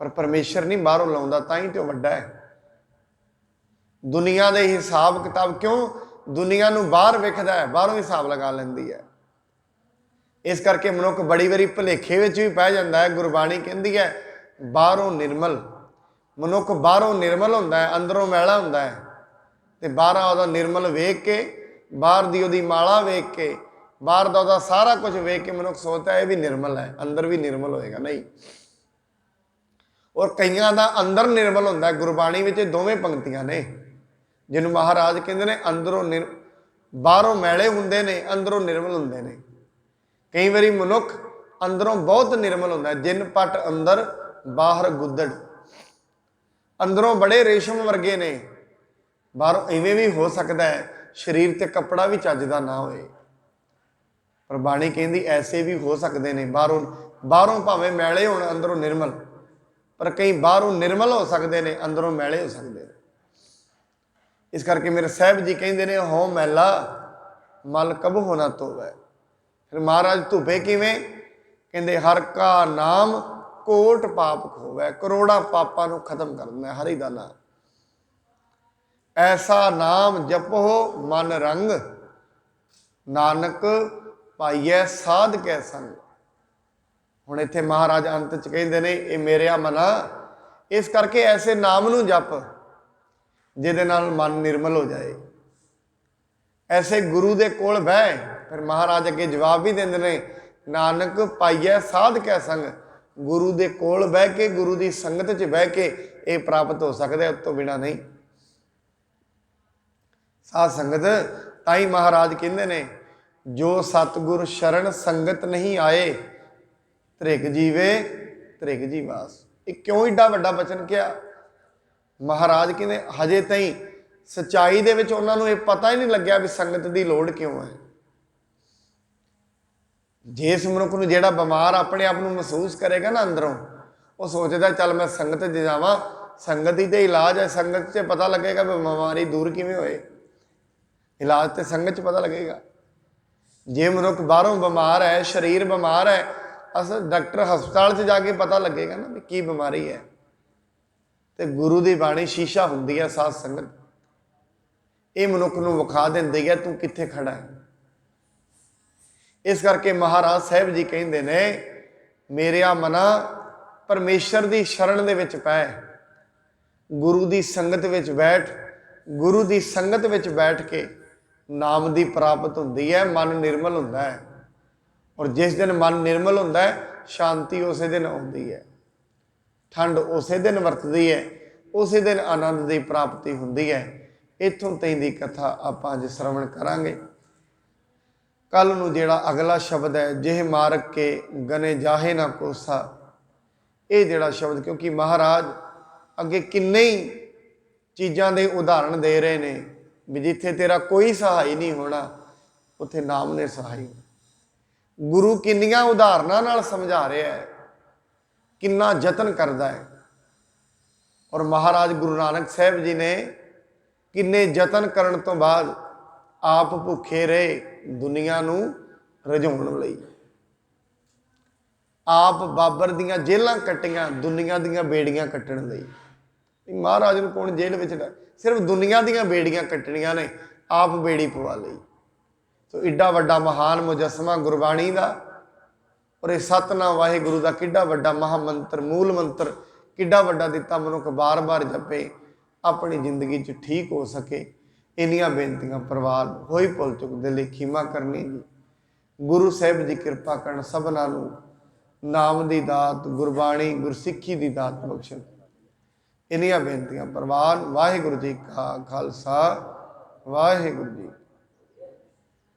पर परमेश्वर नहीं बाहरों लाउंदा, तां ही तो वड्डा है। दुनिया के हिसाब किताब क्यों? दुनिया नूं बाहर वेखदा है, बाहरों हिसाब लगा लैंदी है। इस करके मनुख बड़ी बारी भुलेखे विच भी पै जांदा है। गुरबाणी कहंदी है बाहरों निर्मल, मनुख बाहरों निर्मल हुंदा है, अंदरों मैला हुंदा है। ते बाहरों उहदा निर्मल वेख के, बाहर दी उहदी माला वेख के, बाहर दा उहदा सारा कुछ वेख के मनुख सोचता है ये भी निर्मल है, अंदर भी निर्मल होएगा, नहीं। और कईयां दा अंदर निर्मल हुंदा है। गुरबाणी विच दोवें पंक्तियां ने, जिन्हों महाराज कहते हैं अंदरों बाहरों मैले हुंदे ने, अंदरों निर्मल हुंदे ने। कई बारी मनुख अंदरों बहुत निर्मल हुंदा है, जिन पट अंदर बाहर गुद्दड़। अंदरों बड़े रेशम वर्गे ने, बाहरों इवें भी हो सकता है शरीर ते कपड़ा भी चजदा ना होए। पर बाणी कहती ऐसे भी हो सकते हैं, बाहरों भावें मैले होण अंदरों निर्मल, पर कई बाहरों निर्मल हो सकते हैं, अंदरों मैले हो सकते हैं। इस करके मेरे साहब जी कहते हैं हो मैला मल कब होना धोवै। फिर महाराज धुपे किवें? कहते हर का नाम कोट पाप खोवै, करोड़ा पापां नूं खत्म कर दिंदा हरि दा नाम। ऐसा नाम जपो मन रंग, नानक पाइए साध कै संग। हुण इत्थे महाराज अंत च कहते हैं ये मेरेया मना, इस करके ऐसे नाम नूं जप जिहदे नाल मन निर्मल हो जाए। ऐसे गुरु दे कोल बह, फिर महाराज अगे जवाब भी देंदे ने नानक पाइए साध कै संग। गुरु दे कोल बह के, गुरु की संगत च बह के ये प्राप्त हो सकता है, उस तो बिना नहीं। साध संगत ताई महाराज कहते ने जो सतगुर शरण संगत नहीं आए, त्रिग जीवे त्रिग जीवास। ये क्यों एडा वड्डा बचन किया? महाराज कहते हजे तई ਸੱਚਾਈ ਦੇ ਵਿੱਚ ਉਹਨਾਂ ਨੂੰ ਇਹ ਪਤਾ ਹੀ ਨਹੀਂ ਲੱਗਿਆ ਵੀ ਸੰਗਤ ਦੀ ਲੋੜ ਕਿਉਂ ਹੈ। ਜਿਸ ਮਨੁੱਖ ਨੂੰ ਜਿਹੜਾ ਬਿਮਾਰ ਆਪਣੇ ਆਪ ਨੂੰ ਮਹਿਸੂਸ ਕਰੇਗਾ ਨਾ ਅੰਦਰੋਂ, ਉਹ ਸੋਚਦਾ ਚੱਲ ਮੈਂ ਸੰਗਤ 'ਚ ਜਾਵਾਂ, ਸੰਗਤ ਹੀ ਤੇ ਇਲਾਜ ਹੈ, ਸੰਗਤ 'ਚ ਪਤਾ ਲੱਗੇਗਾ ਵੀ ਬਿਮਾਰੀ ਦੂਰ ਕਿਵੇਂ ਹੋਏ। ਇਲਾਜ ਤੇ ਸੰਗਤ 'ਚ ਪਤਾ ਲੱਗੇਗਾ। ਜੇ ਮਨੁੱਖ ਬਾਹਰੋਂ ਬਿਮਾਰ ਹੈ, ਸਰੀਰ ਬਿਮਾਰ ਹੈ, ਅਸਲ ਡਾਕਟਰ ਹਸਪਤਾਲ 'ਚ ਜਾ ਕੇ ਪਤਾ ਲੱਗੇਗਾ ਨਾ ਵੀ ਕੀ ਬਿਮਾਰੀ ਹੈ। ਤੇ ਗੁਰੂ ਦੀ ਬਾਣੀ ਸ਼ੀਸ਼ਾ ਹੁੰਦੀ ਹੈ ਸਾਧ ਸੰਗਤ, ਇਹ ਮਨੁੱਖ ਨੂੰ ਵਿਖਾ ਦਿੰਦੀ ਹੈ ਤੂੰ ਕਿੱਥੇ ਖੜਾ ਹੈ। ਇਸ ਕਰਕੇ ਮਹਾਰਾਜ ਸਾਹਿਬ ਜੀ ਕਹਿੰਦੇ ਨੇ, ਮੇਰਿਆ ਮਨਾ ਪਰਮੇਸ਼ਰ ਦੀ ਸ਼ਰਨ ਦੇ ਵਿੱਚ ਪੈ, ਗੁਰੂ ਦੀ ਸੰਗਤ ਵਿੱਚ ਬੈਠ। ਗੁਰੂ ਦੀ ਸੰਗਤ ਵਿੱਚ ਬੈਠ ਕੇ ਨਾਮ ਦੀ ਪ੍ਰਾਪਤ ਹੁੰਦੀ ਹੈ, ਮਨ ਨਿਰਮਲ ਹੁੰਦਾ ਹੈ। ਔਰ ਜਿਸ ਦਿਨ ਮਨ ਨਿਰਮਲ ਹੁੰਦਾ ਹੈ, ਸ਼ਾਂਤੀ ਉਸੇ ਦਿਨ ਆਉਂਦੀ ਹੈ, ਠੰਡ ਉਸੇ ਦਿਨ ਵਰਤਦੀ ਹੈ, ਉਸੇ ਦਿਨ ਆਨੰਦ ਦੀ ਪ੍ਰਾਪਤੀ ਹੁੰਦੀ ਹੈ। ਇੱਥੋਂ ਤਾਈਂ ਦੀ ਕਥਾ ਆਪਾਂ ਅੱਜ ਸ਼ਰਵਣ ਕਰਾਂਗੇ। ਕੱਲ ਨੂੰ ਜਿਹੜਾ ਅਗਲਾ ਸ਼ਬਦ ਹੈ, ਜਿਹ ਮਾਰਗ ਕੇ ਗਨੇ ਜਾਹੇ ਨਾ ਕੋਸਾ, ਇਹ ਜਿਹੜਾ ਸ਼ਬਦ, ਕਿਉਂਕਿ ਮਹਾਰਾਜ ਅੱਗੇ ਕਿੰਨੇ ਹੀ ਚੀਜ਼ਾਂ ਦੇ ਉਦਾਹਰਣ ਦੇ ਰਹੇ ਨੇ ਵੀ ਜਿੱਥੇ ਤੇਰਾ ਕੋਈ ਸਹਾਈ ਨਹੀਂ ਹੋਣਾ, ਉੱਥੇ ਨਾਮ ਨੇ ਸਹਾਈ। ਗੁਰੂ ਕਿੰਨੀਆਂ ਉਦਾਹਰਣਾਂ ਨਾਲ ਸਮਝਾ ਰਿਹਾ ਹੈ, ਕਿੰਨਾ ਯਤਨ ਕਰਦਾ ਹੈ। ਔਰ ਮਹਾਰਾਜ ਗੁਰੂ ਨਾਨਕ ਸਾਹਿਬ ਜੀ ਨੇ ਕਿੰਨੇ ਯਤਨ ਕਰਨ ਤੋਂ ਬਾਅਦ ਆਪ ਭੁੱਖੇ ਰਹੇ ਦੁਨੀਆ ਨੂੰ ਰਜਾਉਣ ਲਈ। ਆਪ ਬਾਬਰ ਦੀਆਂ ਜੇਲਾਂ ਕੱਟੀਆਂ ਦੁਨੀਆ ਦੀਆਂ ਬੇੜੀਆਂ ਕੱਟਣ ਲਈ। ਮਹਾਰਾਜ ਨੂੰ ਕੌਣ ਜੇਲ੍ਹ ਵਿੱਚ, ਸਿਰਫ ਦੁਨੀਆ ਦੀਆਂ ਬੇੜੀਆਂ ਕੱਟਣੀਆਂ ਨੇ, ਆਪ ਬੇੜੀ ਪਵਾ ਲਈ। ਸੋ ਏਡਾ ਵੱਡਾ ਮਹਾਨ ਮੁਜੱਸਮਾ ਗੁਰਬਾਣੀ ਦਾ, ਔਰ ਇਹ ਸਤਿਨਾਮ ਵਾਹਿਗੁਰੂ ਦਾ ਕਿੱਡਾ ਵੱਡਾ ਮਹਾਮੰਤਰ, ਮੂਲ ਮੰਤਰ ਕਿੱਡਾ ਵੱਡਾ ਦਿੱਤਾ, ਮਨੁੱਖ ਬਾਰ-ਬਾਰ ਜਪੇ, ਆਪਣੀ ਜ਼ਿੰਦਗੀ 'ਚ ਠੀਕ ਹੋ ਸਕੇ। ਇੰਨੀਆਂ ਬੇਨਤੀਆਂ ਪ੍ਰਵਾਨ ਹੋਈ ਭੁੱਲ ਚੁੱਕ ਦੇ ਲਈ ਖੀਮਾ ਕਰਨੀ ਜੀ। ਗੁਰੂ ਸਾਹਿਬ ਜੀ ਕਿਰਪਾ ਕਰਨ ਸਭਨਾਂ ਨੂੰ ਨਾਮ ਦੀ ਦਾਤ, ਗੁਰਬਾਣੀ, ਗੁਰਸਿੱਖੀ ਦੀ ਦਾਤ ਬਖਸ਼ਣ। ਇੰਨੀਆਂ ਬੇਨਤੀਆਂ ਪ੍ਰਵਾਨ। ਵਾਹਿਗੁਰੂ ਜੀ ਕਾ ਖਾਲਸਾ, ਵਾਹਿਗੁਰੂ ਜੀ।